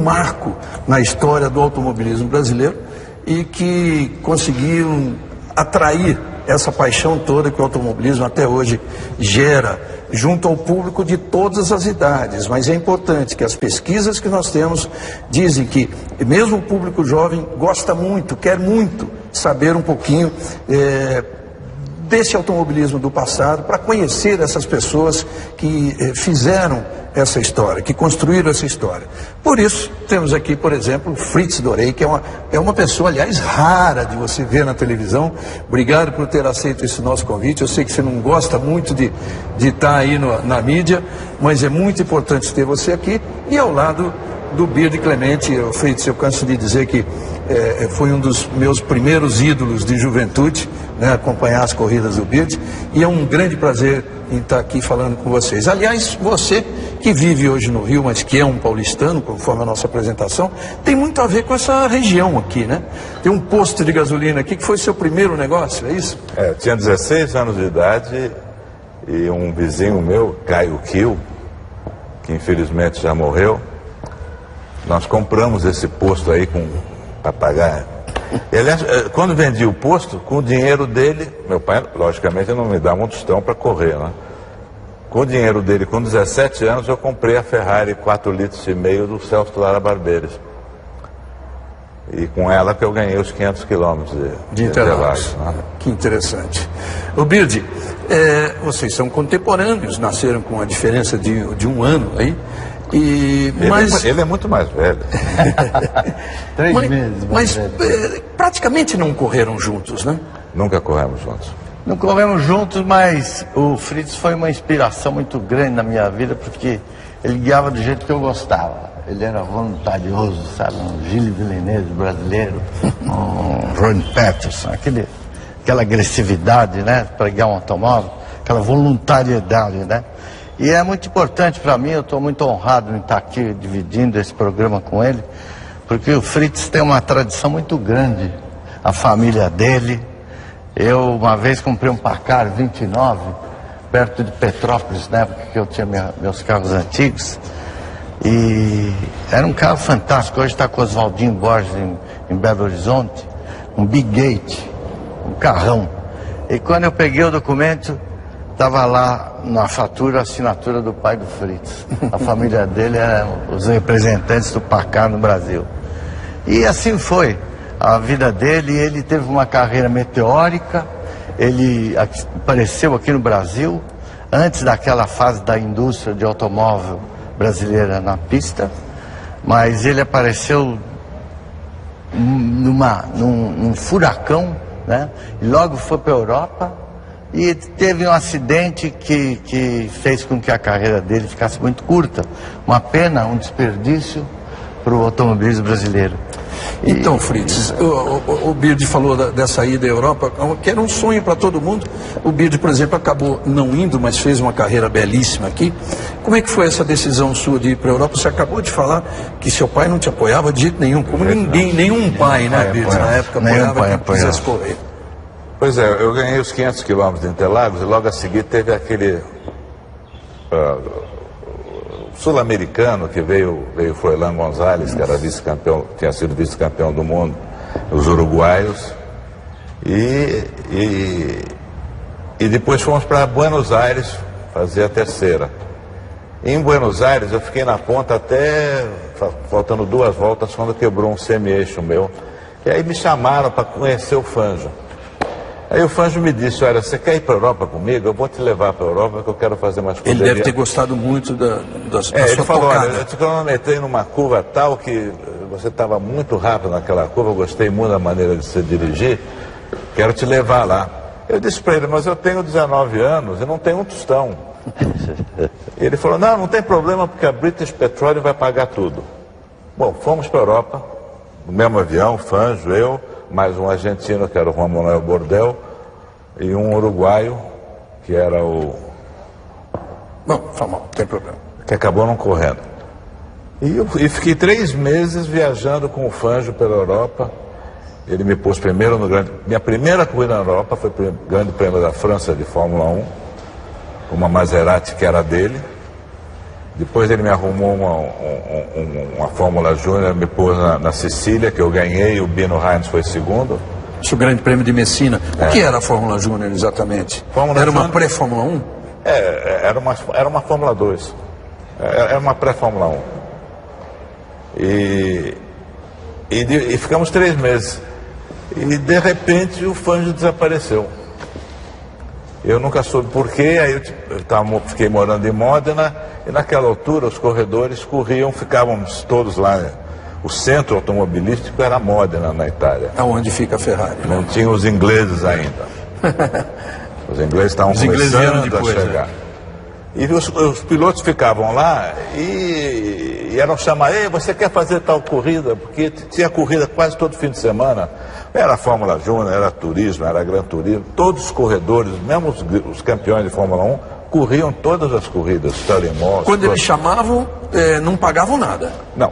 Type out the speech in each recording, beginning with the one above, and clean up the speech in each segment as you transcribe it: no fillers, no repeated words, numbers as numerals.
marco na história do automobilismo brasileiro e que conseguiram atrair essa paixão toda que o automobilismo até hoje gera junto ao público de todas as idades. Mas é importante que as pesquisas que nós temos dizem que mesmo o público jovem gosta muito, quer muito saber um pouquinho desse automobilismo do passado, para conhecer essas pessoas que fizeram essa história, que construíram essa história. Por isso, temos aqui, por exemplo, o Fritz Dorey, que é uma pessoa, aliás, rara de você ver na televisão. Obrigado por ter aceito esse nosso convite. Eu sei que você não gosta muito de estar aí na mídia, mas é muito importante ter você aqui. E ao lado do Bird Clemente, o Fritz, eu canso de dizer que foi um dos meus primeiros ídolos de juventude, né, acompanhar as corridas do Bird, e é um grande prazer em estar aqui falando com vocês. Aliás, você que vive hoje no Rio, mas que é um paulistano, conforme a nossa apresentação, tem muito a ver com essa região aqui, né? Tem um posto de gasolina aqui que foi seu primeiro negócio, é isso? Tinha 16 anos de idade e um vizinho meu, Caio Kiel, que infelizmente já morreu, nós compramos esse posto aí para pagar. E, aliás, quando vendi o posto, com o dinheiro dele, meu pai, logicamente, não me dava um tostão para correr, né? Com o dinheiro dele, com 17 anos, eu comprei a Ferrari 4,5 litros do Celso Lara Barbeiros. E com ela que eu ganhei os 500 quilômetros de Interlagos. Né? Que interessante. O Bird, vocês são contemporâneos, nasceram com a diferença de um ano aí. Ele é muito mais velho. 3 meses. Mas praticamente não correram juntos, né? Nunca corremos juntos. Não corremos juntos, mas o Fritz foi uma inspiração muito grande na minha vida, porque ele guiava do jeito que eu gostava. Ele era voluntarioso, sabe? Um Gilles Villeneuve brasileiro, um Ron Peterson, aquela agressividade, né? Para guiar um automóvel, aquela voluntariedade, né? E é muito importante para mim, eu estou muito honrado em estar aqui dividindo esse programa com ele, porque o Fritz tem uma tradição muito grande, a família dele. Eu uma vez comprei um Packard 29, perto de Petrópolis, na época que eu tinha meus carros antigos, e era um carro fantástico. Hoje está com o Oswaldinho Borges em Belo Horizonte, um Big Gate, um carrão. E quando eu peguei o documento, estava lá na fatura a assinatura do pai do Fritz. A família dele era os representantes do Packard no Brasil. E assim foi a vida dele. Ele teve uma carreira meteórica. Ele apareceu aqui no Brasil antes daquela fase da indústria de automóvel brasileira na pista, mas ele apareceu num furacão, né? E logo foi para a Europa. E teve um acidente que fez com que a carreira dele ficasse muito curta. Uma pena, um desperdício para o automobilismo brasileiro. Então, Fritz, o Bird falou dessa ida à Europa, que era um sonho para todo mundo. O Bird, por exemplo, acabou não indo, mas fez uma carreira belíssima aqui. Como é que foi essa decisão sua de ir para a Europa? Você acabou de falar que seu pai não te apoiava de jeito nenhum, como ninguém, nenhum pai, né, Bird, na época apoiava que quisesse correr. Pois é, eu ganhei os 500 quilômetros de Interlagos e logo a seguir teve aquele sul-americano que veio Froilán González, que era vice-campeão, tinha sido vice-campeão do mundo, os uruguaios, e depois fomos para Buenos Aires fazer a terceira. Em Buenos Aires eu fiquei na ponta até faltando 2 voltas quando quebrou um semi-eixo meu, e aí me chamaram para conhecer o Fangio. Aí o Fangio me disse, olha, você quer ir para a Europa comigo? Eu vou te levar para a Europa que eu quero fazer umas coisas. Ele deve ter gostado muito da sua ele falou, tocada. olha, eu te cronometrei numa curva tal que você estava muito rápido naquela curva, eu gostei muito da maneira de você dirigir, quero te levar lá. Eu disse para ele, mas eu tenho 19 anos e não tenho um tostão. Ele falou, não tem problema porque a British Petroleum vai pagar tudo. Bom, fomos para a Europa, no mesmo avião, Fangio, eu, mais um argentino, que era o Juan Manuel Bordel, e um uruguaio, que era o... Não tem problema. Que acabou não correndo. E fiquei 3 meses viajando com o Fangio pela Europa. Ele me pôs primeiro no grande... Minha primeira corrida na Europa foi o Grande Prêmio da França de Fórmula 1, uma Maserati que era dele. Depois ele me arrumou uma Fórmula Júnior, me pôs na Sicília, que eu ganhei, o Bino Heinz foi segundo. Isso, o Grande Prêmio de Messina. O que era a Fórmula Júnior exatamente? Era uma pré-Fórmula 1? Era uma Fórmula 2. Era uma pré-Fórmula 1. E ficamos 3 meses. E de repente o Fangio desapareceu. Eu nunca soube porquê, aí eu fiquei morando em Módena, e naquela altura os corredores corriam, ficávamos todos lá. O centro automobilístico era Módena, na Itália. Aonde fica a Ferrari? Não tinha os ingleses ainda. Os ingleses estavam começando a chegar. E os pilotos ficavam lá e eram chamados: ei, você quer fazer tal corrida? Porque tinha corrida quase todo fim de semana. Era Fórmula Júnior, era turismo, era Gran Turismo. Todos os corredores, mesmo os campeões de Fórmula 1, corriam todas as corridas. Quando eles chamavam, não pagavam nada? Não,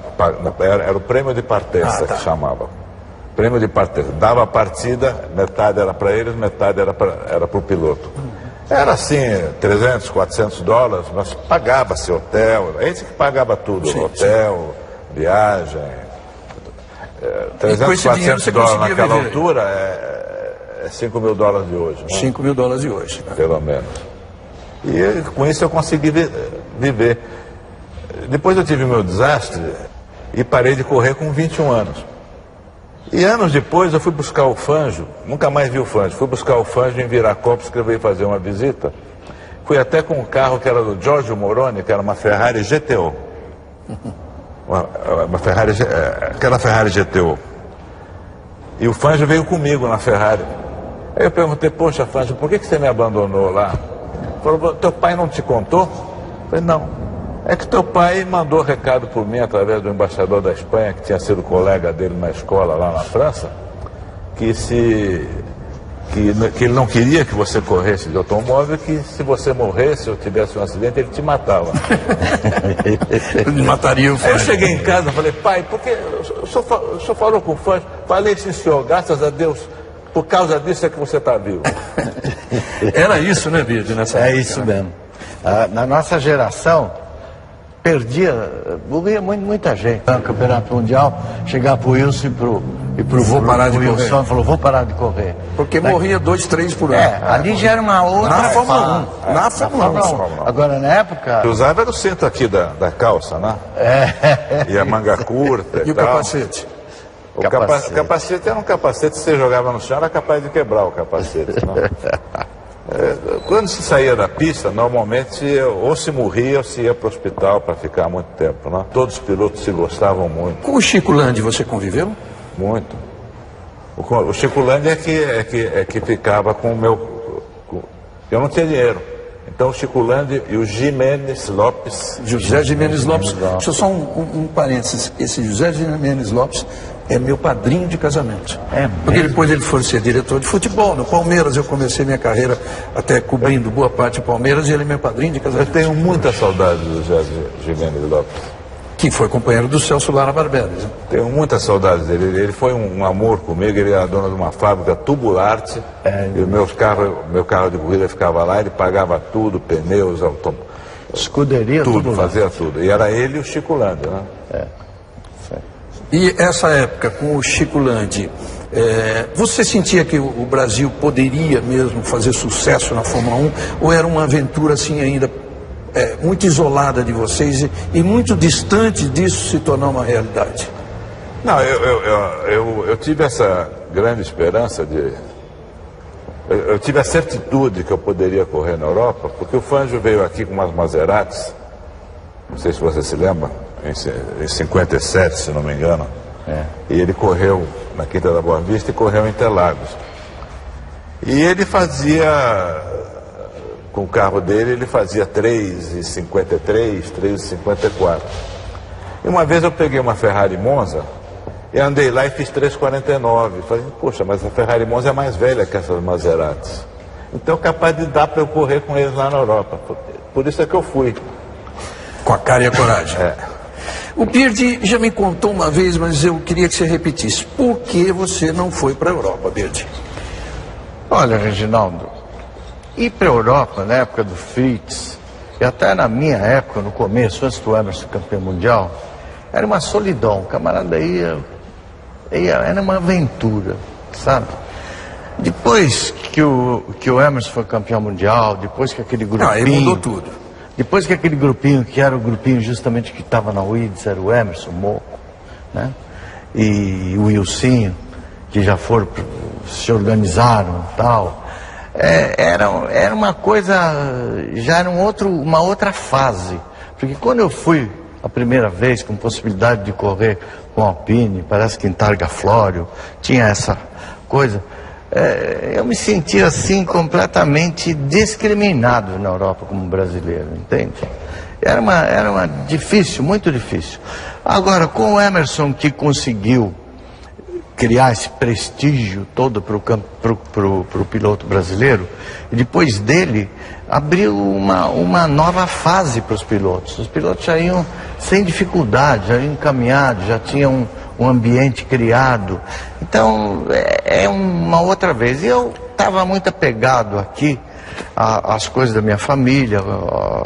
era o prêmio de partenza que chamava. Prêmio de partenza. Dava a partida, metade era para eles, metade era para o piloto. Era assim, 300, 400 dólares, mas pagava-se hotel, a gente que pagava tudo, sim, hotel, sim, viagem. 300, 400 dólares naquela altura é 5 mil dólares de hoje. 5 mil dólares de hoje. Né? Pelo menos. E com isso eu consegui viver. Depois eu tive meu desastre e parei de correr com 21 anos. E anos depois eu fui buscar o Fangio, nunca mais vi o Fangio, fui buscar o Fangio em Viracopos, que eu veio fazer uma visita. Fui até com um carro que era do Giorgio Moroni, que era uma Ferrari GTO. Uma Ferrari, aquela Ferrari GTO. E o Fangio veio comigo na Ferrari. Aí eu perguntei: poxa, Fangio, por que você me abandonou lá? Ele falou: teu pai não te contou? Eu falei: não. É que teu pai mandou recado por mim através do embaixador da Espanha, que tinha sido colega dele na escola lá na França, que ele não queria que você corresse de automóvel, que se você morresse ou tivesse um acidente, ele te matava. Ele mataria o Fangio. Aí eu cheguei em casa e falei: pai, por que o senhor falou com o Fangio? Falei: sim, senhor, graças a Deus, por causa disso é que você está vivo. Era isso, né, Birdi, nessa época? É isso mesmo. Na nossa geração, morria muita gente. No Campeonato Mundial, chegar pro Wilson e pro vou parar de Wilson correr. Falou: vou parar de correr. Porque morria 2, 3 por ano. Ali já era uma outra. Na Fórmula 1. Na Fórmula 1. Agora, na época... Eu usava era o cinto aqui da calça, né? E a manga curta e o tal. Capacete? O capacete era um capacete, se você jogava no chão, era capaz de quebrar o capacete. Né? Quando se saía da pista, normalmente ou se morria ou se ia para o hospital para ficar muito tempo. Né? Todos os pilotos se gostavam muito. Com o Chico Landi você conviveu? Muito. O Chico Landi é que ficava com o meu... Eu não tinha dinheiro. Então o Chico Landi e o Jiménez Lopes... José Jiménez Lopes. Deixa eu só um parênteses. Esse José Jiménez Lopes é meu padrinho de casamento. Porque depois ele foi ser diretor de futebol no Palmeiras. Eu comecei minha carreira até cobrindo boa parte do Palmeiras e ele é meu padrinho de casamento. Eu tenho muita saudade do José Jiménez Lopes. Que foi companheiro do Celso Lara Barbeles. Né? Tenho muita saudade dele. Ele foi um amor comigo. Ele era dono de uma fábrica Tubularte. E o meu carro de corrida ficava lá. Ele pagava tudo, pneus, escuderia, tudo, fazia tudo. E era ele e o Chico Landi, né? E essa época com o Chico Landi, você sentia que o Brasil poderia mesmo fazer sucesso na Fórmula 1? Ou era uma aventura assim ainda muito isolada de vocês e muito distante disso se tornar uma realidade? Não, eu tive essa grande esperança de... Eu tive a certitude que eu poderia correr na Europa, porque o Fangio veio aqui com umas Maseratis, não sei se você se lembra, em 57, se não me engano. E ele correu na Quinta da Boa Vista e correu em Interlagos. E ele fazia, com o carro dele, ele fazia 3,53, 3,54. E uma vez eu peguei uma Ferrari Monza e andei lá e fiz 3,49. Falei: poxa, mas a Ferrari Monza é mais velha que essas Maseratis. Então capaz de dar para eu correr com eles lá na Europa. Por isso é que eu fui. Com a cara e a coragem. O Birdi já me contou uma vez, mas eu queria que você repetisse. Por que você não foi para a Europa, Birdi? Olha, Reginaldo, ir para a Europa na época do Fritz, E até na minha época, no começo, antes do Emerson campeão mundial, era uma solidão. O camarada era uma aventura, sabe? Depois que o Emerson foi campeão mundial, depois que aquele grupinho... aí mudou tudo. Depois que aquele grupinho, que era o grupinho justamente que estava na Wilds, era o Emerson, o Moco, né? E o Wilsinho, que já foram, se organizaram e tal. Era uma coisa, já era uma outra fase. Porque quando eu fui a primeira vez com possibilidade de correr com Alpine, parece que em Targa Florio, tinha essa coisa, eu me sentia assim completamente discriminado na Europa como brasileiro, entende? Era uma difícil, muito difícil. Agora, com o Emerson, que conseguiu criar esse prestígio todo para o piloto brasileiro, e depois dele abriu uma nova fase para os pilotos. Os pilotos já iam sem dificuldade, já iam encaminhados, já tinham um ambiente criado. Então é uma outra vez. E eu estava muito apegado aqui às coisas da minha família,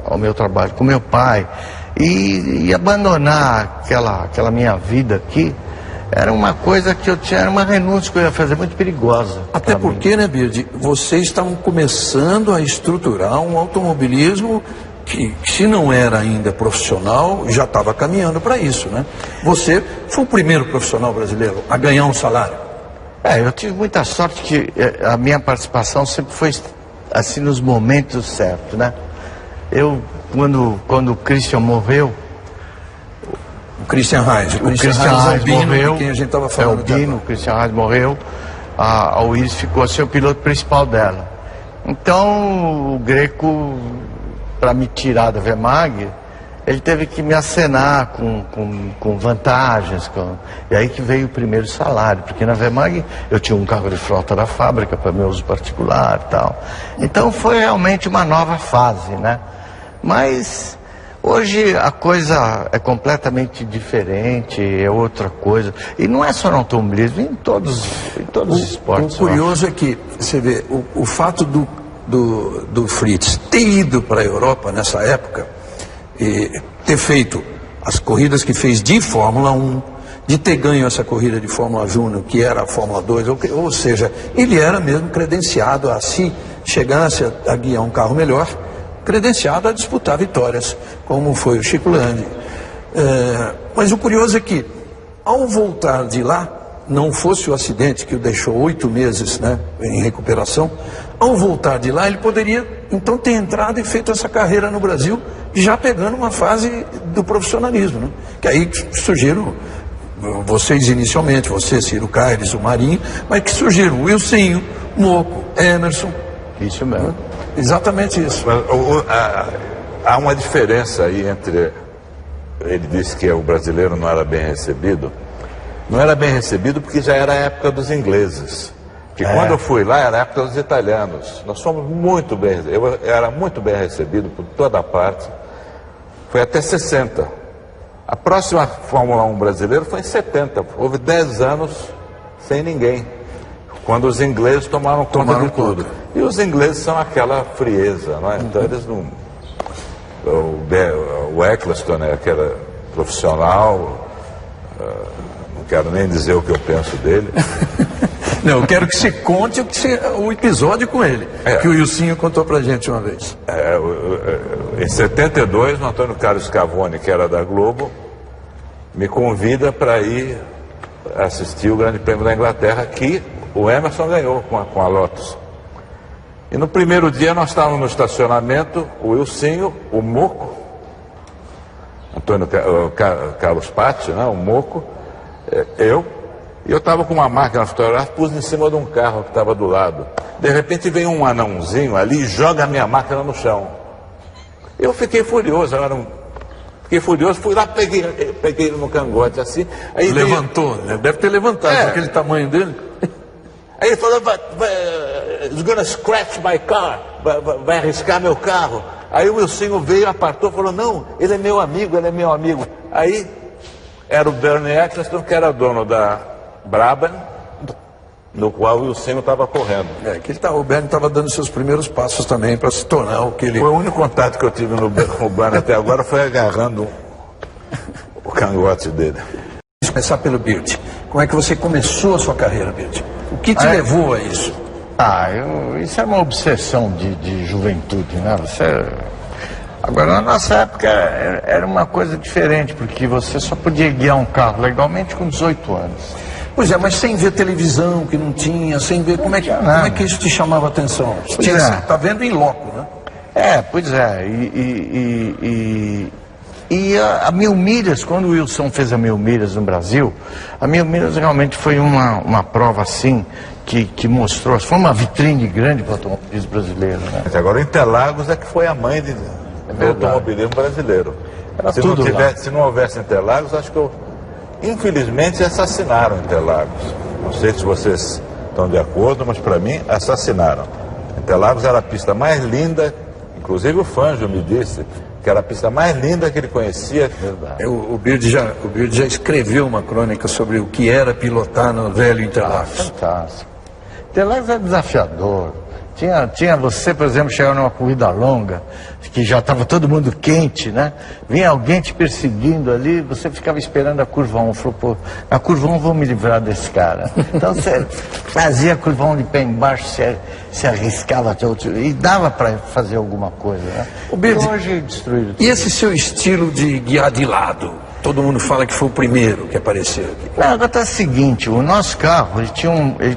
ao meu trabalho com meu pai, e abandonar aquela minha vida aqui era uma coisa que eu tinha, era uma renúncia que eu ia fazer muito perigosa. Até porque, né, Birdi, vocês estavam começando a estruturar um automobilismo que, se não era ainda profissional, já estava caminhando para isso, né? Você foi o primeiro profissional brasileiro a ganhar um salário. Eu tive muita sorte que a minha participação sempre foi assim nos momentos certos, né? Quando o Christian morreu, o Christian Reis morreu, quem a gente estava falando. O Christian Reis morreu, a Willis ficou a ser o piloto principal dela. Então o Greco, para me tirar da Vermag, ele teve que me acenar com vantagens, e aí que veio o primeiro salário, porque na Vermag eu tinha um carro de frota da fábrica para meu uso particular e tal. Então foi realmente uma nova fase, né? Mas hoje a coisa é completamente diferente, é outra coisa. E não é só no automobilismo, em todos os esportes. O curioso é que, você vê, o fato do Fritz ter ido para a Europa nessa época, e ter feito as corridas que fez de Fórmula 1, de ter ganho essa corrida de Fórmula Júnior, que era a Fórmula 2, ou seja, ele era mesmo credenciado a, se chegasse a guiar um carro melhor, credenciado a disputar vitórias, como foi o Chico Landi. Mas o curioso é que, ao voltar de lá, não fosse o acidente que o deixou 8 meses, né, em recuperação, ao voltar de lá ele poderia então ter entrado e feito essa carreira no Brasil, já pegando uma fase do profissionalismo, né? Que aí surgiram vocês inicialmente, você, Ciro Caires, o Marinho, mas que surgiram o Wilsinho, Moco, Emerson. Isso mesmo. Exatamente isso. Há uma diferença aí entre... Ele disse que o brasileiro não era bem recebido. Não era bem recebido porque já era a época dos ingleses. Que quando eu fui lá era a época dos italianos. Nós fomos muito bem... Eu era muito bem recebido por toda parte. Foi até 60. A próxima Fórmula 1 brasileira foi em 70. Houve 10 anos sem ninguém. Quando os ingleses tomaram conta de tudo. E os ingleses são aquela frieza, não é? Então eles não... O Eccleston, né, que era profissional, não quero nem dizer o que eu penso dele. Não, eu quero que você conte o episódio com ele, que o Wilsinho contou pra gente uma vez. Em 72, o Antônio Carlos Cavone, que era da Globo, me convida para ir assistir o Grande Prêmio da Inglaterra, que o Emerson ganhou com a Lotus. E no primeiro dia nós estávamos no estacionamento, o Wilsinho, o Moco, Carlos Patti, né, o Moco, eu estava com uma máquina fotográfica, pus em cima de um carro que estava do lado. De repente vem um anãozinho ali e joga a minha máquina no chão. Eu fiquei furioso, fui lá, peguei ele no cangote assim. Aí levantou, né? Deve ter levantado aquele tamanho dele. Aí ele falou, it's gonna scratch my car, vai arriscar meu carro. Aí o Wilsinho veio, apartou, falou, não, ele é meu amigo. Aí era o Bernie Eccleston, que era dono da Brabham, no qual o Wilson estava correndo. O Bernie estava dando seus primeiros passos também para se tornar o que ele... O único contato que eu tive com o Bernie até agora foi agarrando o cangote dele. Vamos começar pelo Beard. Como é que você começou a sua carreira, Beard? O que te levou a isso? Isso é uma obsessão de juventude, né? Agora, na nossa época, era uma coisa diferente, porque você só podia guiar um carro legalmente com 18 anos. Pois é, mas sem ver televisão, que não tinha, sem ver... Como é que isso te chamava a atenção? Você está vendo em loco, né? Pois é. E a Mil Milhas, quando o Wilson fez a Mil Milhas no Brasil, a Mil Milhas realmente foi uma prova assim, que mostrou, foi uma vitrine grande para o automobilismo brasileiro, né? Agora, Interlagos é que foi a mãe do automobilismo brasileiro. Se não houvesse Interlagos, acho que infelizmente assassinaram Interlagos. Não sei se vocês estão de acordo, mas para mim assassinaram. Interlagos era a pista mais linda, inclusive o Fangio me disse que era a pista mais linda que ele conhecia. O Beard já escreveu uma crônica sobre o que era pilotar no velho Interlagos. Fantástico. Interlagos é desafiador. Tinha você, por exemplo, chegar numa corrida longa, que já estava todo mundo quente, né? Vinha alguém te perseguindo ali, você ficava esperando a curva 1. Falou, pô, na curva 1 vou me livrar desse cara. Então você fazia a curva 1 de pé embaixo, se arriscava até outro, e dava para fazer alguma coisa, né? Hoje destruído. E esse seu estilo de guiar de lado? Todo mundo fala que foi o primeiro que apareceu aqui. Não, agora tá o seguinte, o nosso carro, ele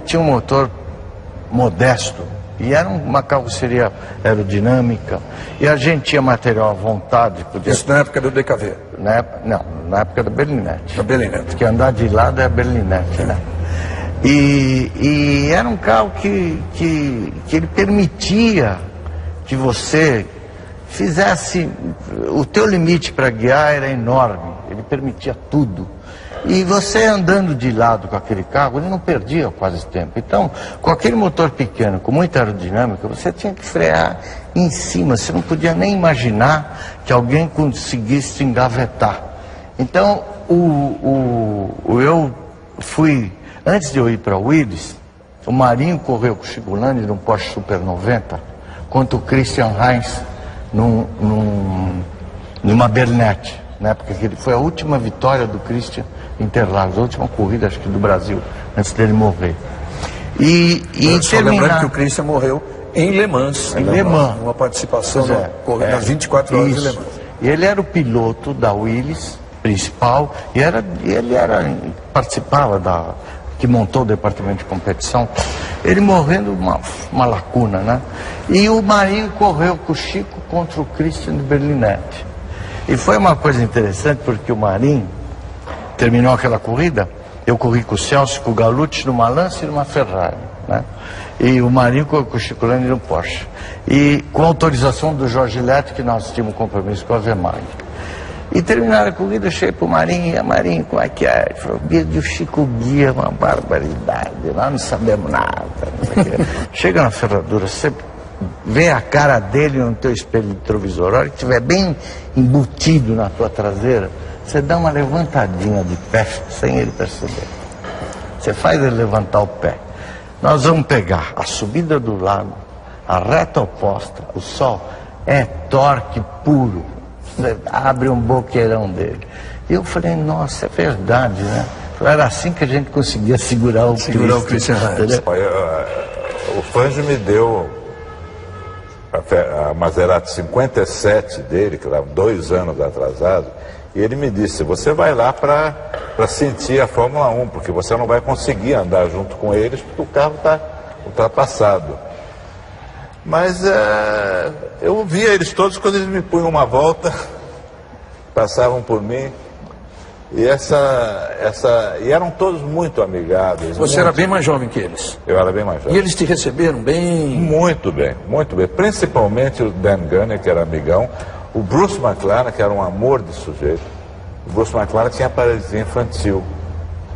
tinha um motor modesto, e era uma carroceria aerodinâmica, e a gente tinha material à vontade. Isso na época do DKV? Na época da Berlinette. Da Berlinette. Porque andar de lado é a Berlinette, né? E era um carro que ele permitia que você fizesse... O teu limite para guiar era enorme, ele permitia tudo. E você andando de lado com aquele carro, ele não perdia quase tempo. Então, com aquele motor pequeno, com muita aerodinâmica, você tinha que frear em cima. Você não podia nem imaginar que alguém conseguisse te engavetar. Então, eu fui, antes de eu ir para Willis, o Marinho correu com o Chico Landi num Porsche Super 90, contra o Christian Heinz numa Berlinette. Na época que ele foi a última vitória do Christian Interlagos, a última corrida, acho que do Brasil, antes dele morrer. Só lembrando que o Christian morreu em Le Mans. Em Le Mans. Uma participação nas 24 horas de Le Mans. E ele era o piloto da Willis, principal, e ele participava que montou o departamento de competição. Ele morrendo uma lacuna, né? E o Marinho correu com o Chico contra o Christian de Berlinette. E foi uma coisa interessante, porque o Marinho terminou aquela corrida, eu corri com o Celso, com o Gallucci numa Lancia e numa Ferrari, né? E o Marinho com o Chico Landi no Porsche. E com autorização do Jorge Leto, que nós tínhamos um compromisso com a Vemag. E terminaram a corrida, eu cheguei pro Marinho, e Marinho, como é que é? Ele falou, o Chico guia é uma barbaridade, nós não sabemos nada. Não sei o quê. Chega na ferradura, você vê a cara dele no teu espelho retrovisor, a hora que estiver bem embutido na tua traseira, você dá uma levantadinha de pé sem ele perceber. Você faz ele levantar o pé. Nós vamos pegar a subida do lago, a reta oposta, o sol, é torque puro. Você abre um boqueirão dele. E eu falei, nossa, é verdade, né? Era assim que a gente conseguia segurar o Christian. O Fangio me deu a Maserati 57 dele, que estava 2 anos atrasado, e ele me disse, você vai lá para sentir a Fórmula 1, porque você não vai conseguir andar junto com eles, porque o carro está ultrapassado. Mas eu via eles todos quando eles me punham uma volta, passavam por mim, e e eram todos muito amigáveis. Você era bem mais jovem que eles? Eu era bem mais jovem. E eles te receberam bem? Muito bem, muito bem. Principalmente o Dan Gunner, que era amigão, o Bruce McLaren, que era um amor de sujeito. O Bruce McLaren tinha paralisia infantil.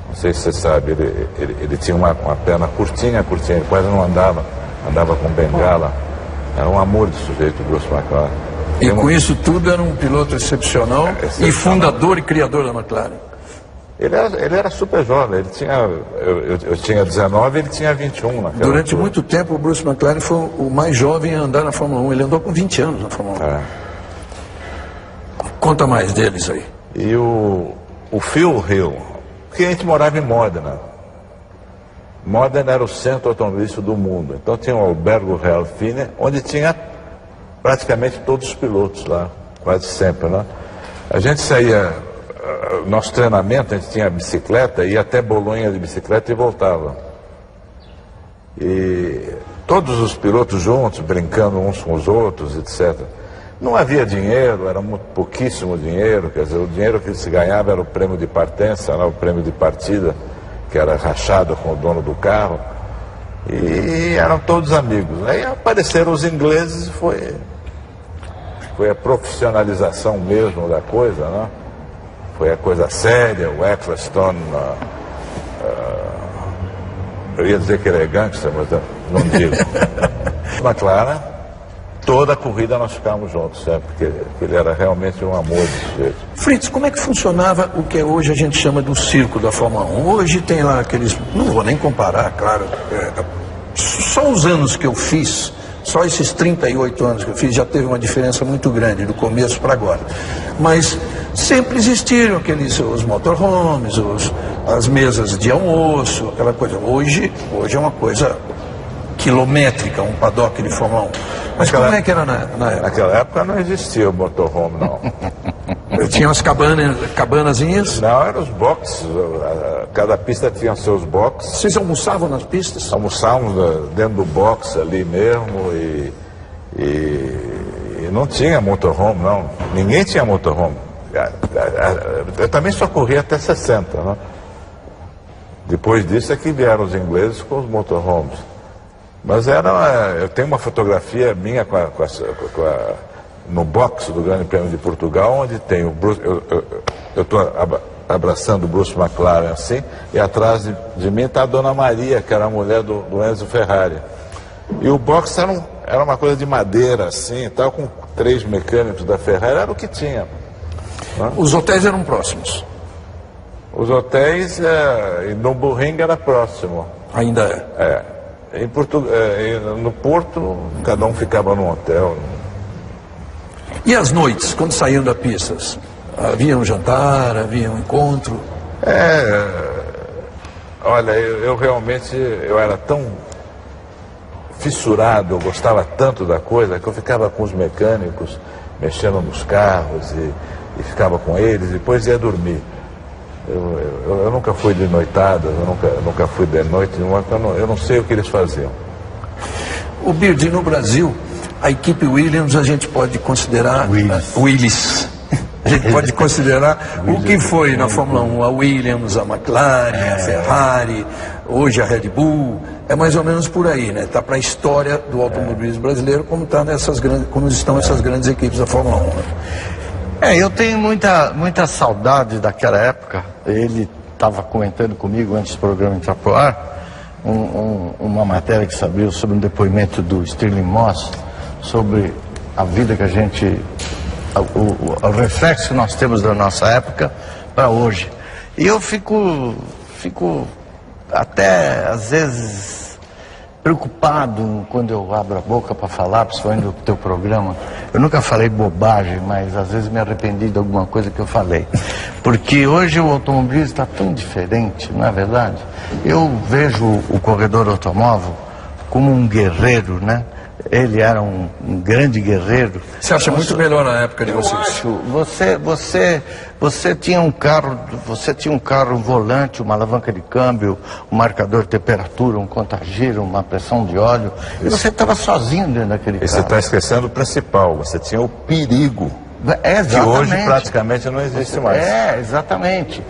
Não sei se você sabe, ele tinha uma perna curtinha, ele quase não andava com bengala. Era um amor de sujeito o Bruce McLaren. E com isso tudo era um piloto excepcional e fundador e criador da McLaren. Ele era super jovem, ele tinha, eu tinha 19, ele tinha 21 naquela Durante altura. muito tempo o Bruce McLaren foi o mais jovem a andar na Fórmula 1. Ele andou com 20 anos na Fórmula 1. É. Conta mais deles aí. E o Phil Hill, porque a gente morava em Modena. Modena era o centro automobilístico do mundo. Então tinha o Albergo Real Fine, onde tinha praticamente todos os pilotos lá, quase sempre, né? A gente saía, nosso treinamento, a gente tinha bicicleta, ia até Bolonha de bicicleta e voltava. E todos os pilotos juntos, brincando uns com os outros, etc. Não havia dinheiro, era muito pouquíssimo dinheiro, quer dizer, o dinheiro que se ganhava era o prêmio de partença, né, o prêmio de partida, que era rachado com o dono do carro, e eram todos amigos. Aí apareceram os ingleses e foi a profissionalização mesmo da coisa, né? Foi a coisa séria, o Ecclestone, eu ia dizer que ele é gangster, mas não digo. McLaren, toda a corrida nós ficávamos juntos, sempre, porque ele era realmente um amor de sujeito. Fritz, como é que funcionava o que hoje a gente chama do circo da Fórmula 1? Hoje tem lá aqueles... Não vou nem comparar, claro. Só os anos que eu fiz, só esses 38 anos que eu fiz, já teve uma diferença muito grande, do começo para agora. Mas sempre existiram os motorhomes, as mesas de almoço, aquela coisa. Hoje é uma coisa quilométrica, um paddock de Fórmula 1. Mas como é que era na época? Naquela época não existia o motorhome, não. Tinha umas cabanazinhas? Não, eram os boxes, cada pista tinha seus boxes. Vocês almoçavam nas pistas? Almoçávamos dentro do box ali mesmo e não tinha motorhome, não. Ninguém tinha motorhome. Eu também só corria até 60, né? Depois disso é que vieram os ingleses com os motorhomes. Mas eu tenho uma fotografia minha no box do Grande Prêmio de Portugal, onde tem o Bruce, eu estou abraçando o Bruce McLaren assim, e atrás de mim está a Dona Maria, que era a mulher do Enzo Ferrari. E o box era uma coisa de madeira assim, tal, com 3 mecânicos da Ferrari, era o que tinha. Né? Os hotéis eram próximos? Os hotéis, no Burring era próximo. Ainda é? No Porto, cada um ficava num hotel. E as noites, quando saíam da pista? Havia um jantar, havia um encontro? Olha, eu realmente, eu era tão fissurado, eu gostava tanto da coisa, que eu ficava com os mecânicos, mexendo nos carros e ficava com eles, depois ia dormir. Eu nunca fui de noitada, eu nunca fui de noite, eu não sei o que eles faziam. O Beard, no Brasil, a equipe Williams a gente pode considerar... Willis. A gente pode considerar o que foi na Fórmula 1, a Williams, a McLaren, a Ferrari, hoje a Red Bull, é mais ou menos por aí, né? Está para a história do automobilismo brasileiro como estão essas grandes equipes da Fórmula 1. Né? Eu tenho muita saudade daquela época. Ele estava comentando comigo antes do programa entrar pro ar, uma matéria que saiu sobre um depoimento do Stirling Moss, sobre a vida que a gente, o reflexo que nós temos da nossa época para hoje. E eu fico até, às vezes, preocupado quando eu abro a boca para falar, principalmente do teu programa. Eu nunca falei bobagem, mas às vezes me arrependi de alguma coisa que eu falei. Porque hoje o automobilismo está tão diferente, não é verdade? Eu vejo o corredor automóvel como um guerreiro, né? Ele era um grande guerreiro. Você acha muito melhor na época de vocês? Acho. Você tinha um carro, um volante, uma alavanca de câmbio, um marcador de temperatura, um contagiro, uma pressão de óleo. E você estava sozinho dentro daquele carro. E você está esquecendo o principal, você tinha o perigo. Que hoje praticamente não existe mais. Exatamente.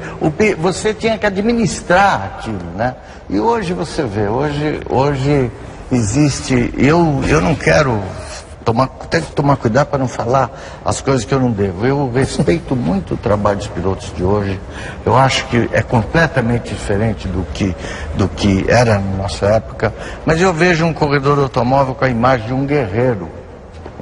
Você tinha que administrar aquilo, né? E hoje você vê, hoje existe, eu não quero tenho que tomar cuidado para não falar as coisas que eu não devo. Eu respeito muito o trabalho dos pilotos de hoje. Eu acho que é completamente diferente do que era na nossa época. Mas eu vejo um corredor automóvel com a imagem de um guerreiro,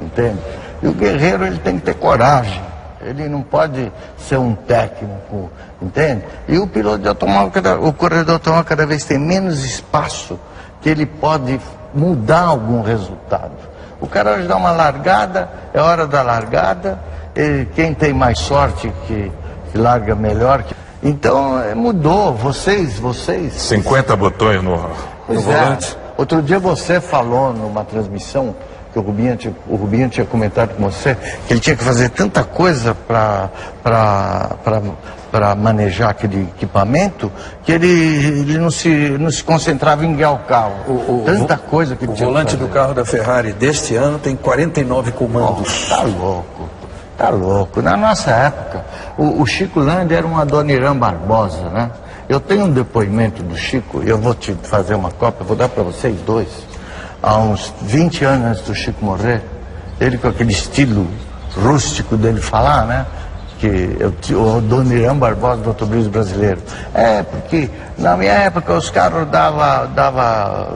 entende? E o guerreiro, ele tem que ter coragem. ele não pode ser um técnico, entende? E o piloto de automóvel, o corredor de automóvel cada vez tem menos espaço que ele pode mudar algum resultado. O cara hoje dá uma largada, é hora da largada, e quem tem mais sorte que larga melhor. Então mudou, vocês... 50 botões no volante. Outro dia você falou numa transmissão que o Rubinho tinha comentado com você, que ele tinha que fazer tanta coisa para manejar aquele equipamento, que ele não se concentrava em guiar o carro. Tanta coisa que ele tinha que fazer. O volante do carro da Ferrari deste ano tem 49 comandos. Tá louco. Na nossa época, o Chico Landi era um Adoniran Barbosa, né? Eu tenho um depoimento do Chico, e eu vou te fazer uma cópia, vou dar para vocês dois. Há uns 20 anos antes do Chico morrer, ele com aquele estilo rústico dele falar, né? Que o Adoniran Barbosa do automobilismo brasileiro. Porque na minha época os carros dava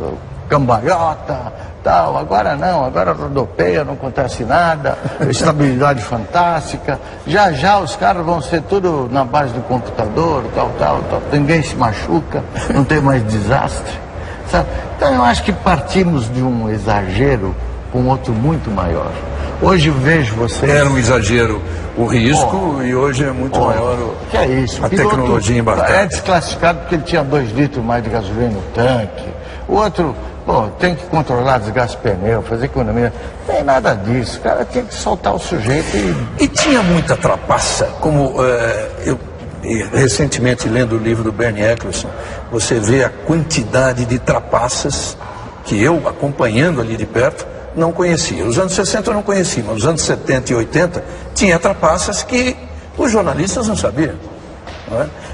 cambalhota, tal. Agora não, agora rodopeia, não acontece nada, estabilidade fantástica. Já os carros vão ser tudo na base do computador, tal. Ninguém se machuca, não tem mais desastre. Sabe? Então eu acho que partimos de um exagero com outro muito maior. Hoje eu vejo vocês... Era um exagero o risco e hoje é muito maior que é isso? A tecnologia embarcada. É desclassificado porque ele tinha 2 litros mais de gasolina no tanque. O outro, tem que controlar desgaste de pneu, fazer economia. Não tem nada disso. O cara tinha que soltar o sujeito E tinha muita trapaça, como recentemente lendo o livro do Bernie Eccleston, você vê a quantidade de trapaças que eu, acompanhando ali de perto, não conhecia. Os anos 60 eu não conhecia, mas os anos 70 e 80 tinha trapaças que os jornalistas não sabiam.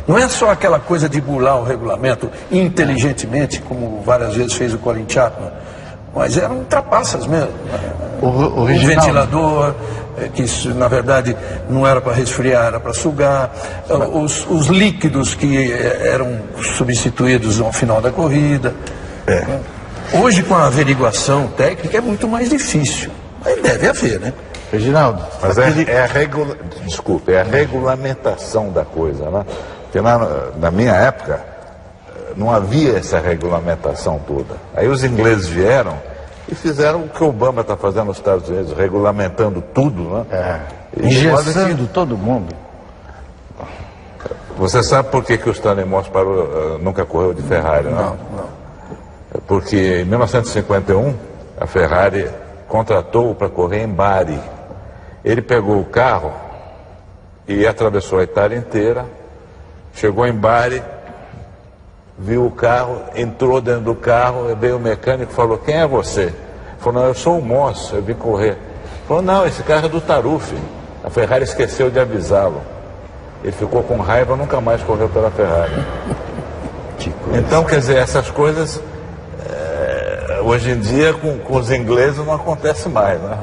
Não é só aquela coisa de burlar o regulamento inteligentemente, como várias vezes fez o Colin Chapman, mas eram trapaças mesmo. O ventilador, que na verdade não era para resfriar, era para sugar, os líquidos que eram substituídos ao final da corrida. Hoje, com a averiguação técnica, é muito mais difícil. Mas deve haver, né? Reginaldo. Mas é a regulamentação da coisa, né? Porque na minha época não havia essa regulamentação toda. Aí os ingleses vieram e fizeram o que o Obama está fazendo nos Estados Unidos, regulamentando tudo, né? Engessando todo mundo. Você sabe por que o Stanley Moss nunca correu de Ferrari, não? Não. Porque em 1951 a Ferrari contratou-o para correr em Bari. Ele pegou o carro e atravessou a Itália inteira, chegou em Bari, viu o carro, entrou dentro do carro, veio o mecânico e falou: quem é você? Ele falou: não, eu sou o Moss, eu vim correr. Ele falou: não, esse carro é do Taruffi. A Ferrari esqueceu de avisá-lo. Ele ficou com raiva, nunca mais correu pela Ferrari. Então, quer dizer, essas coisas hoje em dia com os ingleses não acontece mais, né?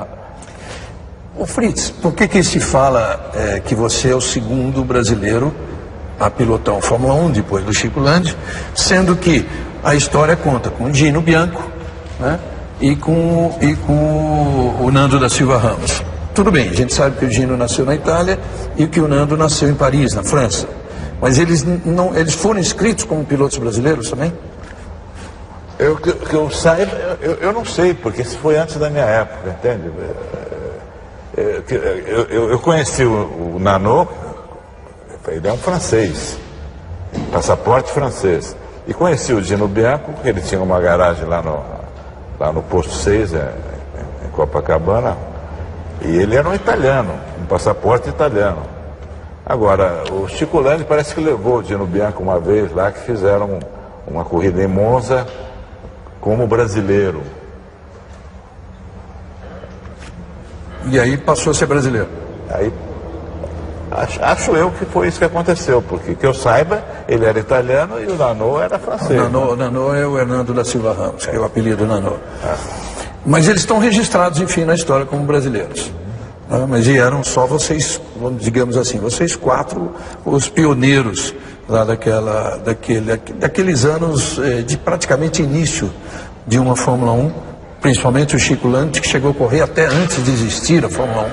Ô Fritz, por que se fala que você é o segundo brasileiro a pilotar o Fórmula 1 depois do Chico Landi, sendo que a história conta com o Gino Bianco, né, e com o Nando da Silva Ramos? Tudo bem, a gente sabe que o Gino nasceu na Itália e que o Nando nasceu em Paris, na França. Mas eles foram inscritos como pilotos brasileiros também? Que eu saiba, eu não sei, porque isso foi antes da minha época, entende? Eu conheci o Nano, ele é um francês, passaporte francês. E conheci o Gino Bianco, porque ele tinha uma garagem lá no posto 6, em Copacabana, e ele era um italiano, um passaporte italiano. Agora, o Chico Landi parece que levou o Gino Bianco uma vez lá, que fizeram uma corrida em Monza como brasileiro. E aí passou a ser brasileiro? Aí, acho eu que foi isso que aconteceu, porque que eu saiba, ele era italiano e o Nano era francês. O Nano é o Hernando da Silva Ramos, que é o apelido Nano. Mas eles estão registrados, enfim, na história como brasileiros. Mas eram só vocês, digamos assim, vocês 4, os pioneiros lá daqueles anos de praticamente início de uma Fórmula 1, principalmente o Chico Landi, que chegou a correr até antes de existir a Fórmula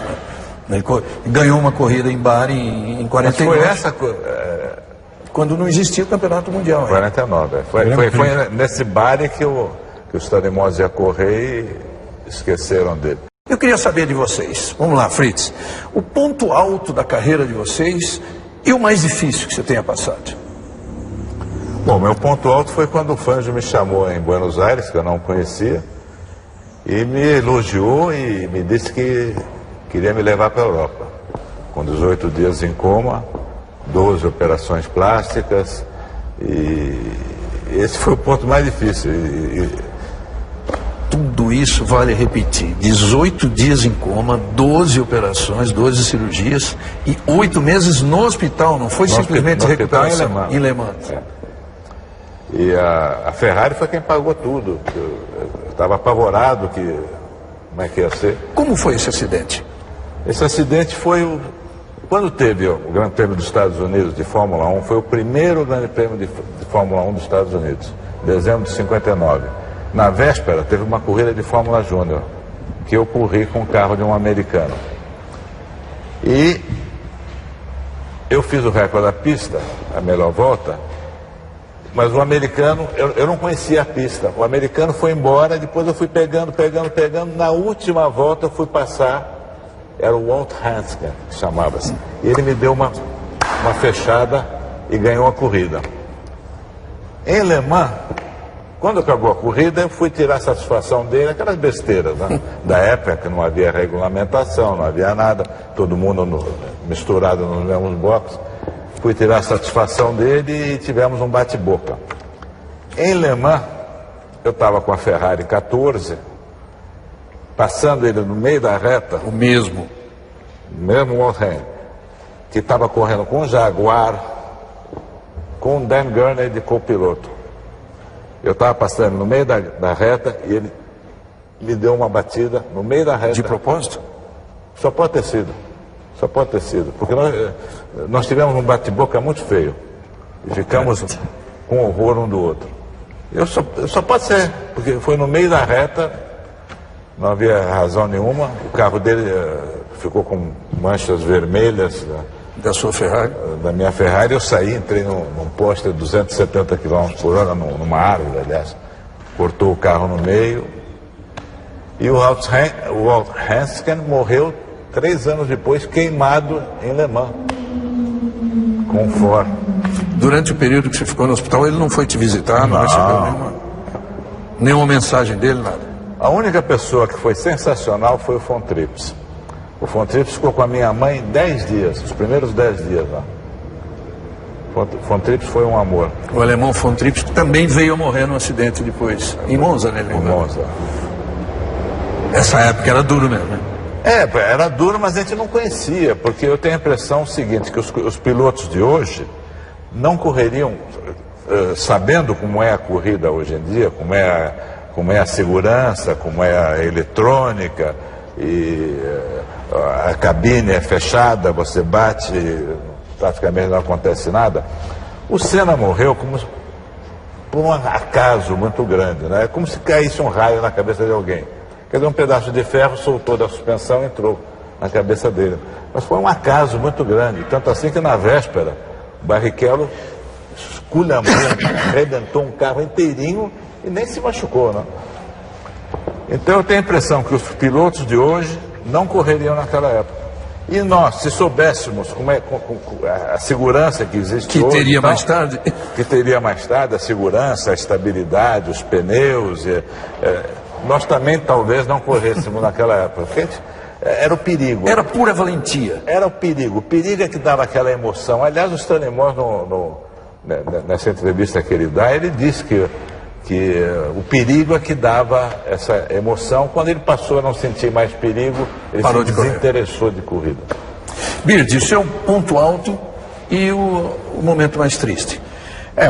1. Ele ganhou uma corrida em Bari em 49. Mas foi essa... Quando não existia o Campeonato Mundial. 49, foi nesse Bari que os teimosos iam correr e esqueceram dele. Eu queria saber de vocês, vamos lá, Fritz, o ponto alto da carreira de vocês e o mais difícil que você tenha passado. Bom, meu ponto alto foi quando o Fangio me chamou em Buenos Aires, que eu não conhecia, e me elogiou e me disse que queria me levar para a Europa. Com 18 dias em coma, 12 operações plásticas, e esse foi o ponto mais difícil. Tudo isso vale repetir, 18 dias em coma, 12 operações, 12 cirurgias e 8 meses no hospital, não foi simplesmente recuperação em Le Mans. É. E a Ferrari foi quem pagou tudo. Eu estava apavorado como é que ia ser. Como foi esse acidente? Esse acidente foi quando teve o Grande Prêmio dos Estados Unidos de Fórmula 1, foi o primeiro Grande Prêmio de Fórmula 1 dos Estados Unidos, dezembro de 59. Na véspera teve uma corrida de Fórmula Júnior, que eu corri com o carro de um americano. E eu fiz o recorde da pista, a melhor volta, mas o americano, eu não conhecia a pista. O americano foi embora, depois eu fui pegando. Na última volta eu fui passar, era o Walt Hansken, que chamava-se. E ele me deu uma fechada e ganhou a corrida. Em Le Mans, quando acabou a corrida, eu fui tirar a satisfação dele, aquelas besteiras, né? Da época, que não havia regulamentação, não havia nada, todo mundo misturado nos mesmos boxes. Fui tirar a satisfação dele e tivemos um bate-boca. Em Le Mans, eu estava com a Ferrari 14, passando ele no meio da reta. O mesmo Waltham, que estava correndo com o Jaguar, com o Dan Gurney de copiloto. Eu estava passando no meio da reta e ele me deu uma batida no meio da reta. De propósito? Só pode ter sido. Porque nós tivemos um bate-boca muito feio. E ficamos com horror um do outro. Só pode ser, porque foi no meio da reta, não havia razão nenhuma. O carro dele ficou com manchas vermelhas. Da sua Ferrari? Da minha Ferrari. Eu saí, entrei num poste de 270 km por hora, numa árvore, aliás. Cortou o carro no meio. E o Walt Hansken morreu 3 anos depois, queimado em Le Mans, com Ford. Durante o período que você ficou no hospital, ele não foi te visitar, não recebeu nenhuma mensagem dele, nada? A única pessoa que foi sensacional foi o Von Trips. O Von Trips ficou com a minha mãe 10 dias, os primeiros 10 dias lá. Von Trips foi um amor. O alemão Von Trips também veio a morrer num acidente depois, em Monza, né? Em Monza. Essa época era duro mesmo, né? Era duro, mas a gente não conhecia, porque eu tenho a impressão seguinte, que os pilotos de hoje não correriam, sabendo como é a corrida hoje em dia, como é a segurança, como é a eletrônica, e a cabine é fechada, você bate, praticamente não acontece nada. O Senna morreu por um acaso muito grande, né? É como se caísse um raio na cabeça de alguém. Quer dizer, um pedaço de ferro soltou da suspensão e entrou na cabeça dele. Mas foi um acaso muito grande, tanto assim que na véspera, o Barrichello esculhambou, arrebentou um carro inteirinho e nem se machucou, né? Então eu tenho a impressão que os pilotos de hoje não correriam naquela época. E nós, se soubéssemos como é a segurança que existe que hoje... teria mais tarde? Que teria mais tarde a segurança, a estabilidade, os pneus... nós também talvez não corrêssemos naquela época. Porque era o perigo. Era pura valentia. Era o perigo. O perigo é que dava aquela emoção. Aliás, o Stanley Moore, nessa entrevista que ele dá, ele disse que o perigo é que dava essa emoção. Quando ele passou a não sentir mais perigo, ele se desinteressou de corrida. Bird, isso é um ponto alto e o momento mais triste.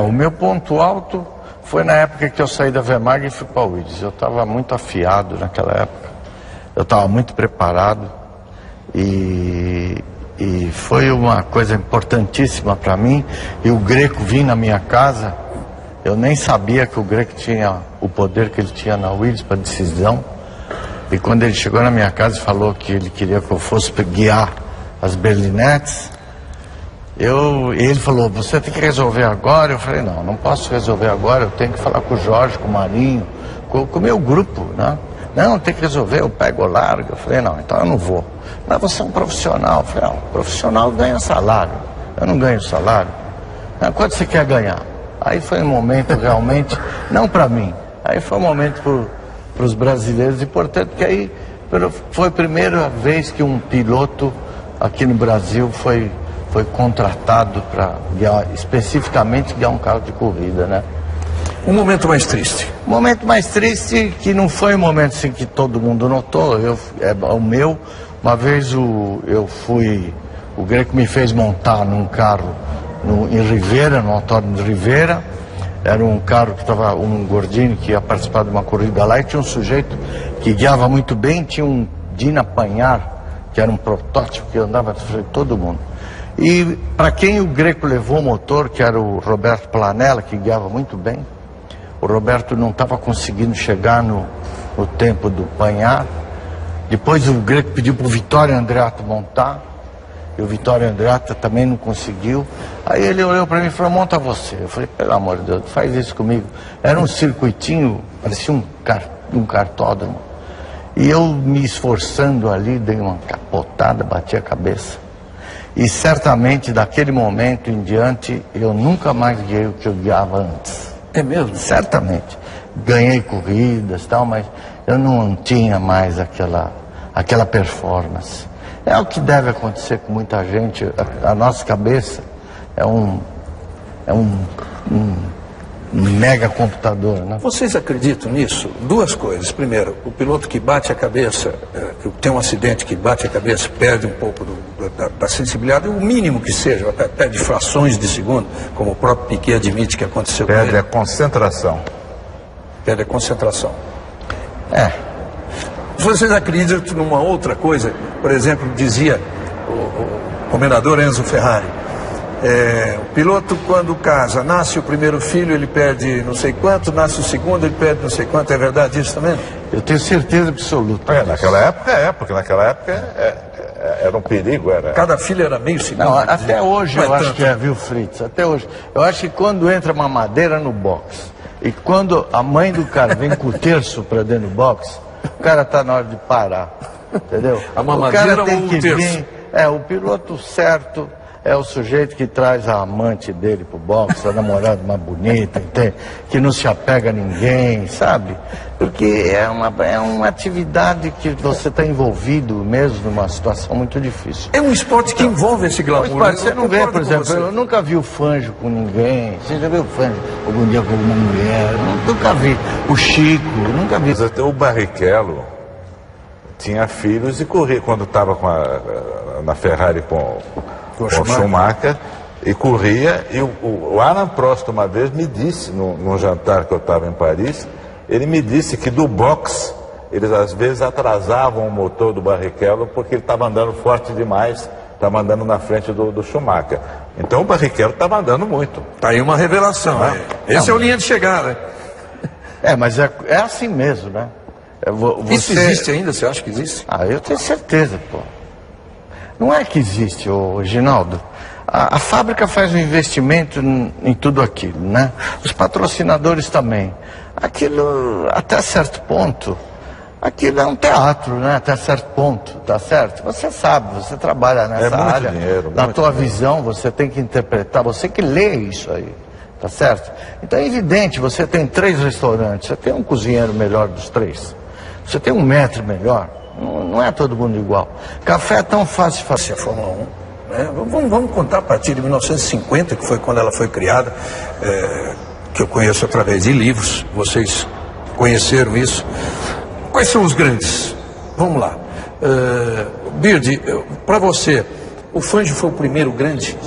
O meu ponto alto foi na época que eu saí da Wehrmacht e fui para a Williams. Eu estava muito afiado naquela época. Eu estava muito preparado e foi uma coisa importantíssima para mim. E o Greco vinha na minha casa. Eu nem sabia que o Greco tinha o poder que ele tinha na Williams para decisão. E quando ele chegou na minha casa e falou que ele queria que eu fosse guiar as berlinettes, ele falou, você tem que resolver agora. Eu falei, não posso resolver agora, eu tenho que falar com o Jorge, com o Marinho, com o meu grupo, né? Não, tem que resolver, eu pego ou largo. Eu falei, não, então eu não vou. Mas você é um profissional. Eu falei, não, profissional ganha salário, eu não ganho salário. Quanto você quer ganhar? Aí foi um momento realmente, não para mim, aí foi um momento para os brasileiros, e portanto que aí foi a primeira vez que um piloto aqui no Brasil foi contratado para especificamente guiar um carro de corrida, né? Um momento mais triste. Um momento mais triste que não foi um momento assim que todo mundo notou, uma vez o Greco me fez montar num carro em Rivera, no autódromo de Rivera. Era um carro que estava, um gordinho que ia participar de uma corrida lá, e tinha um sujeito que guiava muito bem, tinha um Dina Panhar, que era um protótipo que andava de frente de todo mundo. E para quem o Greco levou o motor, que era o Roberto Planella, que guiava muito bem, o Roberto não estava conseguindo chegar no tempo do Panhar. Depois o Greco pediu para o Vittorio Andreatta montar, e o Vittorio Andreatta também não conseguiu. Aí ele olhou para mim e falou, monta você. Eu falei, pelo amor de Deus, faz isso comigo. Era um circuitinho, parecia um cartódromo. E eu me esforçando ali, dei uma capotada, bati a cabeça. E certamente daquele momento em diante, eu nunca mais guiei o que eu guiava antes. É mesmo? Certamente. Ganhei corridas e tal, mas eu não tinha mais aquela performance. É o que deve acontecer com muita gente. A nossa cabeça é um mega computador, né? Vocês acreditam nisso? Duas coisas. Primeiro, o piloto que bate a cabeça, que tem um acidente que bate a cabeça, perde um pouco da sensibilidade, o mínimo que seja, perde frações de segundo, como o próprio Piquet admite que aconteceu com ele. Perde a concentração. Perde a concentração. Vocês acreditam numa outra coisa? Por exemplo, dizia o comendador Enzo Ferrari, o piloto quando casa, nasce o primeiro filho, ele perde não sei quanto, nasce o segundo, ele perde não sei quanto. É verdade isso também? Eu tenho certeza absoluta. Naquela época porque naquela época era um perigo. Cada filho era meio segundo. Não, até hoje eu acho tanto. que viu, Fritz? Até hoje. Eu acho que quando entra uma madeira no box, e quando a mãe do cara vem com o terço para dentro do box, o cara tá na hora de parar, entendeu? A mamadeira o cara tem ou que o terço? vir, o piloto certo é o sujeito que traz a amante dele pro box, a namorada mais bonita, entende? Que não se apega a ninguém, sabe? Porque é uma atividade que você está envolvido mesmo numa situação muito difícil. É um esporte que envolve esse glamour. Você não vê, por exemplo, eu nunca vi o Fangio com ninguém. Você já viu o Fangio algum dia com uma mulher? Nunca vi. O Chico, nunca vi. Mas até o Barrichello tinha filhos e corria quando estava na Ferrari com o Schumacher, e corria. E o Alain Prost uma vez me disse, num jantar que eu estava em Paris, ele me disse que do box eles às vezes atrasavam o motor do Barrichello porque ele estava andando forte demais, estava andando na frente do Schumacher. Então o Barrichello estava andando muito. Tá aí uma revelação. Esse é o linha de chegada. Mas é assim mesmo, né? Isso existe ainda? Você acha que existe? Eu tenho certeza, pô. Não é que existe, Ginaldo. A fábrica faz um investimento em tudo aquilo, né? Os patrocinadores também. Aquilo, até certo ponto, aquilo é um teatro, né? Até certo ponto, tá certo? Você sabe, você trabalha nessa área. Dinheiro, na tua visão, você tem que interpretar, você que lê isso aí, tá certo? Então é evidente, você tem 3 restaurantes, você tem um cozinheiro melhor dos 3, você tem um maître melhor. Não é todo mundo igual. Café é tão fácil de fazer. A Fórmula 1, né? Vamos contar a partir de 1950, que foi quando ela foi criada, que eu conheço através de livros. Vocês conheceram isso. Quais são os grandes? Vamos lá. Bird, para você, o Fangio foi o primeiro grande?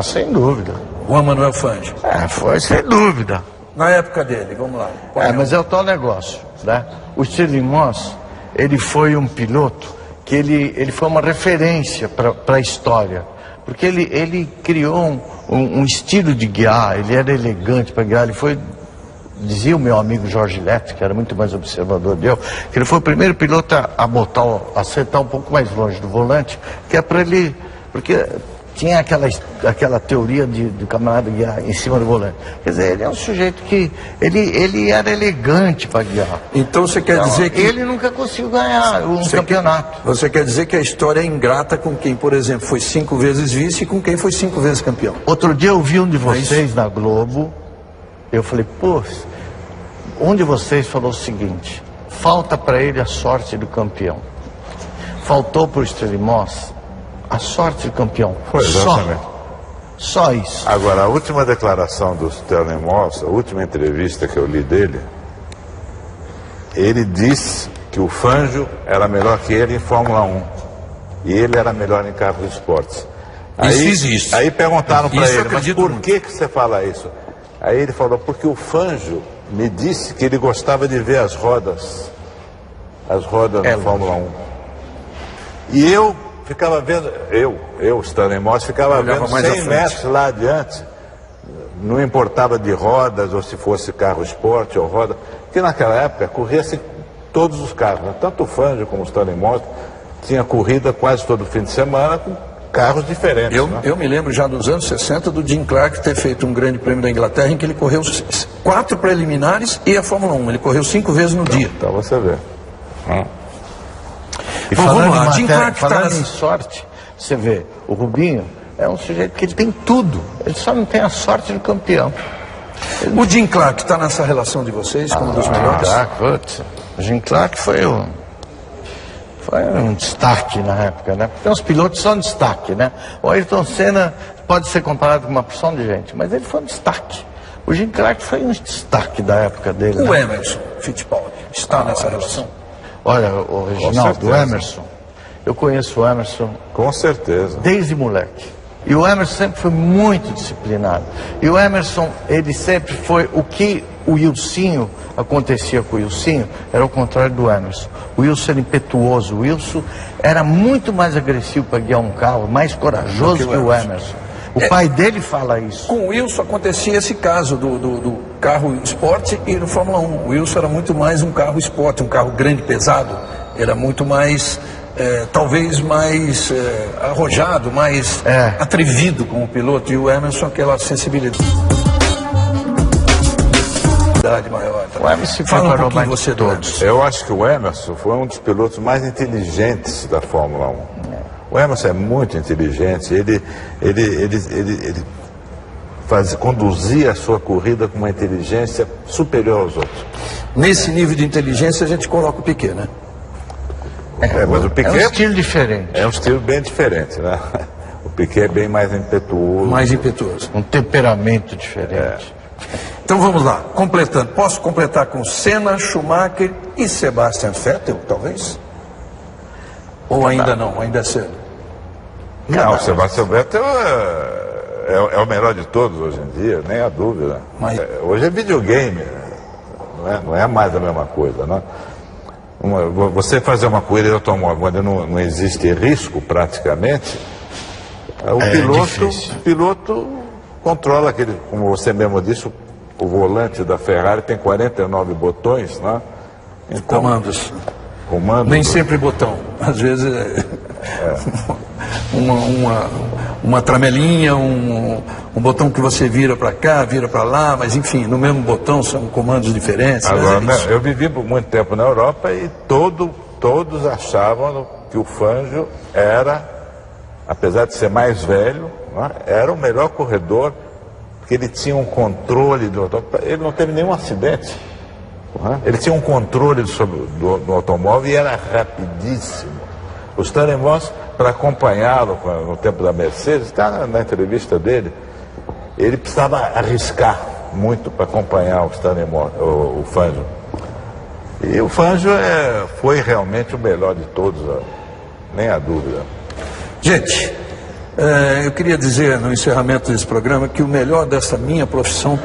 Sem dúvida. Juan Manuel Fangio. Foi sem dúvida. Na época dele, vamos lá. Mas é o tal negócio, né? O Stirling Moss, ele foi um piloto que ele foi uma referência para a história, porque ele criou um estilo de guiar, ele era elegante para guiar, ele foi dizia o meu amigo Jorge Lete, que era muito mais observador que eu, que ele foi o primeiro piloto a botar, a acertar um pouco mais longe do volante, que é para ele, porque tinha aquela teoria do camarada guiar em cima do volante. Quer dizer, ele é um sujeito que, ele era elegante para guiar. Então você quer dizer que... Ele nunca conseguiu ganhar um campeonato. Você quer dizer que a história é ingrata com quem, por exemplo, foi 5 vezes vice e com quem foi 5 vezes campeão. Outro dia eu vi um de vocês na Globo, eu falei, pô, um de vocês falou o seguinte, falta para ele a sorte do campeão. Faltou para o Sterling Moss a sorte do campeão. Foi, exatamente. Só isso. Agora, a última declaração do Sterling Moss, a última entrevista que eu li dele, ele disse que o Fangio era melhor que ele em Fórmula 1. E ele era melhor em carros de esportes. Aí perguntaram para ele, mas por que você fala isso? Aí ele falou, porque o Fangio me disse que ele gostava de ver as rodas na Fórmula 1. E eu ficava vendo, Sterling Moss, ficava vendo 100 metros lá adiante, não importava de rodas, ou se fosse carro esporte ou roda, porque naquela época corria-se todos os carros, né? Tanto o Fangio como o Sterling Moss tinha corrida quase todo fim de semana com carros diferentes. Eu me lembro já dos anos 60 do Jim Clark ter feito um grande prêmio da Inglaterra em que ele correu 4 preliminares e a Fórmula 1, ele correu 5 vezes no dia. Então você vê. E falando em sorte, você vê, o Rubinho é um sujeito que ele tem tudo, ele só não tem a sorte do campeão. O Jim Clark está nessa relação de vocês como um dos melhores? O Jim Clark foi um destaque na época, né? Porque os pilotos são destaque, né? O Ayrton Senna pode ser comparado com uma porção de gente, mas ele foi um destaque. O Jim Clark foi um destaque da época dele. O Emerson Fittipaldi está nessa relação? Olha, o Reginaldo, o Emerson, eu conheço o Emerson... Com certeza. Desde moleque. E o Emerson sempre foi muito disciplinado. E o Emerson, ele sempre foi o que o Wilsinho, acontecia com o Wilsinho, era o contrário do Emerson. O Wilson era impetuoso, o Wilson era muito mais agressivo para guiar um carro, mais corajoso que o Emerson. O pai dele fala isso. Com o Wilson acontecia esse caso do carro esporte e do Fórmula 1. O Wilson era muito mais um carro esporte, um carro grande, pesado. Era muito mais, talvez mais arrojado, mais atrevido como piloto. E o Emerson, aquela sensibilidade maior. O Emerson fala um pouquinho você todos. Eu acho que o Emerson foi um dos pilotos mais inteligentes da Fórmula 1. O Emerson é muito inteligente, ele conduzia a sua corrida com uma inteligência superior aos outros. Nesse nível de inteligência a gente coloca o Piquet, né? Mas o Piquet é um estilo diferente. É um estilo bem diferente, né? O Piquet é bem mais impetuoso. Mais impetuoso. Um temperamento diferente. Então vamos lá, completando. Posso completar com Senna, Schumacher e Sebastian Vettel, talvez? Ou ainda não, ainda é cedo? Não, o Sebastian Vettel é o melhor de todos hoje em dia, nem há dúvida. Mas... Hoje é videogame, não é mais a mesma coisa, né? Você fazer uma corrida de automóvel onde não existe risco praticamente, o piloto controla aquele, como você mesmo disse, o volante da Ferrari tem 49 botões, né? Então, comandos. Comando. Nem sempre botão, às vezes uma tramelinha, um botão que você vira para cá, vira para lá, mas enfim, no mesmo botão são comandos diferentes. Agora, eu vivi por muito tempo na Europa e todos achavam que o Fangio era, apesar de ser mais velho, era o melhor corredor, porque ele tinha um controle ele não teve nenhum acidente. Ele tinha um controle do automóvel e era rapidíssimo. O Sterling Moss, para acompanhá-lo no tempo da Mercedes, está na entrevista dele, ele precisava arriscar muito para acompanhar o Sterling Moss, o Fangio. E o Fangio foi realmente o melhor de todos, nem há dúvida. Gente, eu queria dizer no encerramento desse programa que o melhor dessa minha profissão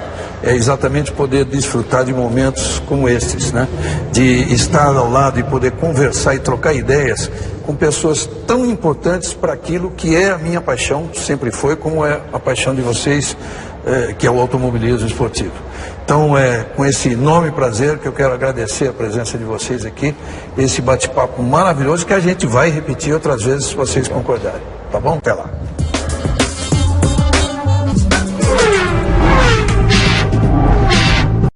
é exatamente poder desfrutar de momentos como estes, né? De estar ao lado e poder conversar e trocar ideias com pessoas tão importantes para aquilo que é a minha paixão, sempre foi, como é a paixão de vocês, que é o automobilismo esportivo. Então, é com esse enorme prazer que eu quero agradecer a presença de vocês aqui, esse bate-papo maravilhoso que a gente vai repetir outras vezes se vocês concordarem. Tá bom? Até lá.